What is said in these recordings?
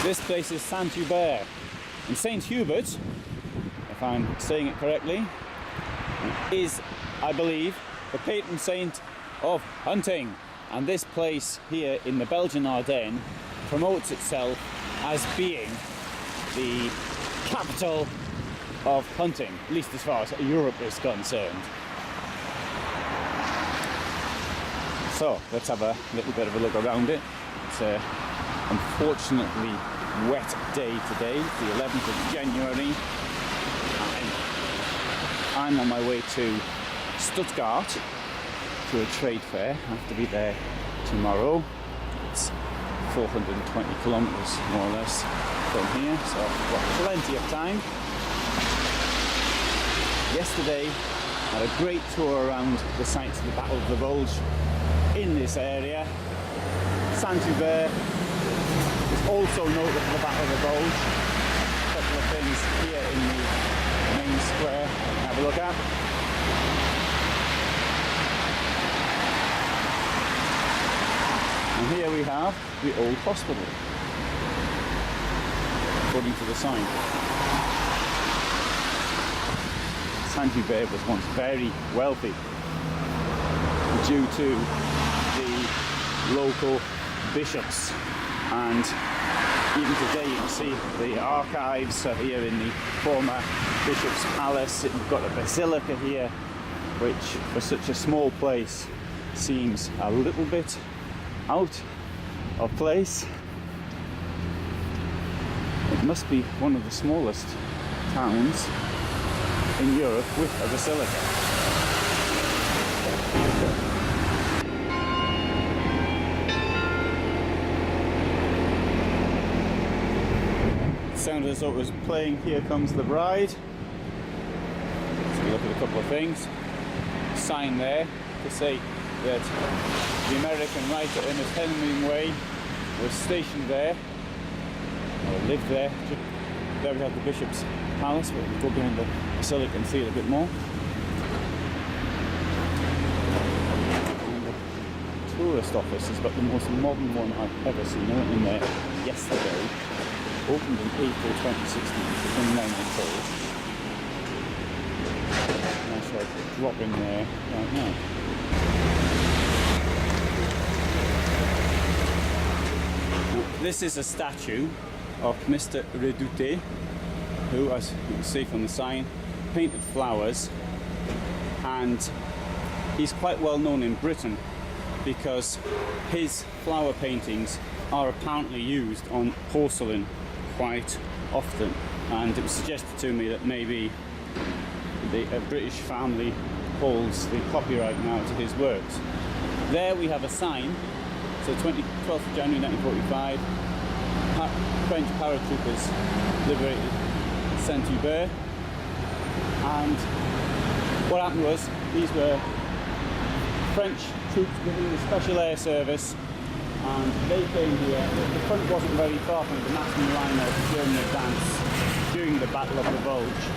This place is Saint Hubert. And Saint Hubert, if I'm saying it correctly, is, I believe, the patron saint of hunting. And this place here in the Belgian Ardennes promotes itself as being the capital of hunting, at least as far as Europe is concerned. So let's have a little bit of a look around it. It's a unfortunately wet day today, the 11th of January. I'm on my way to Stuttgart to a trade fair. I have to be there tomorrow. It's 420 kilometers more or less from here, so I've got plenty of time. Yesterday I had a great tour around the sites of the Battle of the Bulge in this area. Saint Hubert is also noted for the Battle of the Bulge. A couple of things here in the main square I can have a look at. And here we have the old hospital, according to the sign. Saint Hubert was once very wealthy due to the local bishops, and even today you can see the archives here in the former bishop's palace. We've got a basilica here, which for such a small place seems a little bit out of place. It must be one of the smallest towns in Europe with a basilica. Sounded as though it was playing Here Comes the Bride. Let's look at a couple of things. Sign there to say that the American writer Ernest Hemingway was stationed there, or lived there. There we have the Bishop's Palace, but we'll go behind the basilica and see it a bit more. And the tourist office has got the most modern one I've ever seen. I went in there yesterday. Opened in April 2016, from memory told. And I shall drop in there right now. Now, this is a statue of Mr. Redoute, who, as you can see from the sign, painted flowers, and he's quite well known in Britain because his flower paintings are apparently used on porcelain quite often, and it was suggested to me that maybe a British family holds the copyright now to his works. There we have a sign, so 12th of January 1945, French paratroopers liberated Saint Hubert, and what happened was these were French troops within the Special Air Service, and they came here. The front wasn't very far from the maximum line of German advance during the Battle of the Bulge.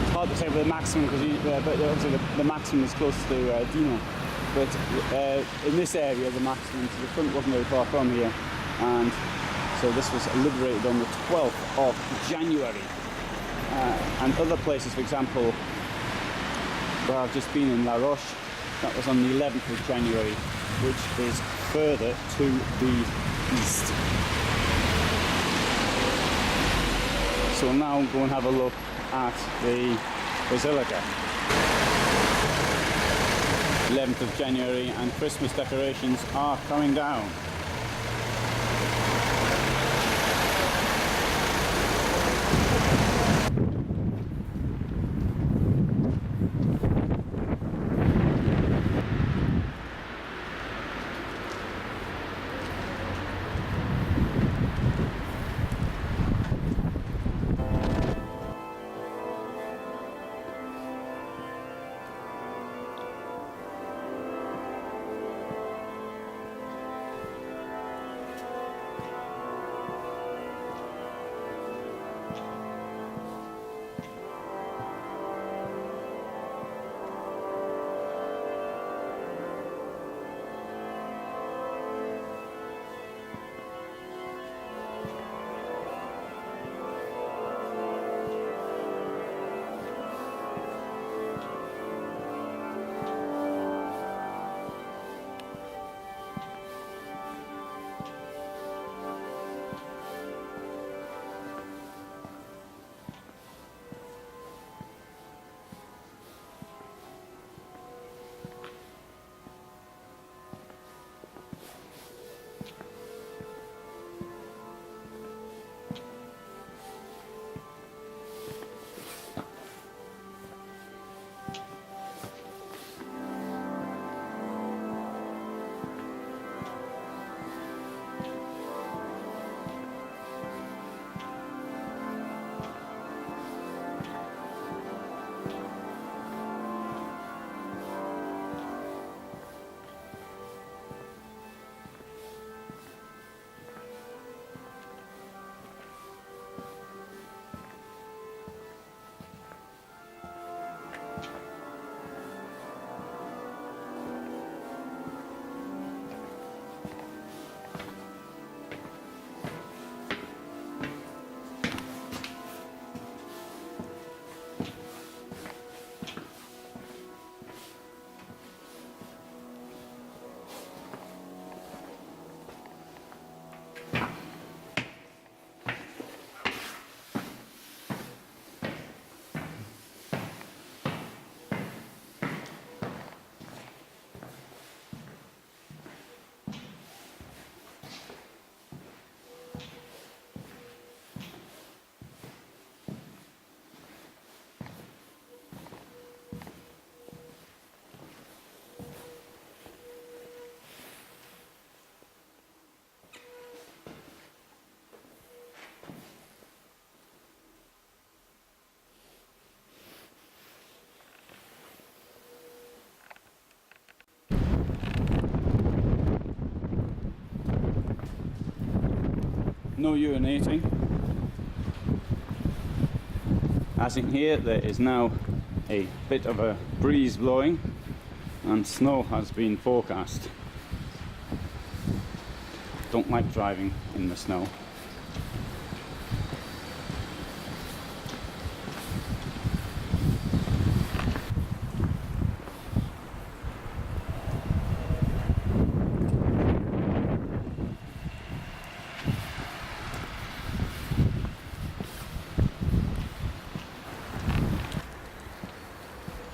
It's hard to say with the maximum, but obviously the maximum is close to Hugenot. But in this area, the maximum, so the front wasn't very far from here, and so this was liberated on the 12th of January. And other places, for example, where I've just been in La Roche, that was on the 11th of January, which is further to the east. So we'll now go and have a look at the basilica. 11th of January, and Christmas decorations are coming down. no urinating. As in here, there is now a bit of a breeze blowing and snow has been forecast. Don't like driving in the snow.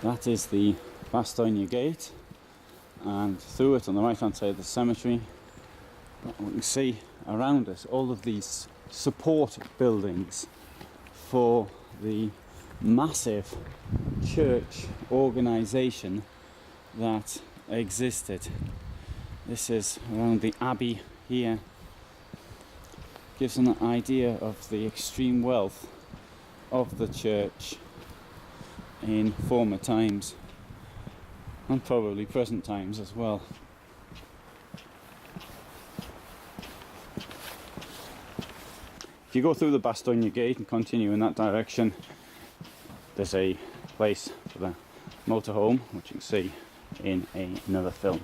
That is the Bastogne Gate, and through it on the right hand side of the cemetery we can see around us all of these support buildings for the massive church organisation that existed. This is around the abbey here. Gives an idea of the extreme wealth of the church in former times, and probably present times as well. If you go through the Bastogne Gate and continue in that direction, there's a place for the motorhome, which you can see in another film.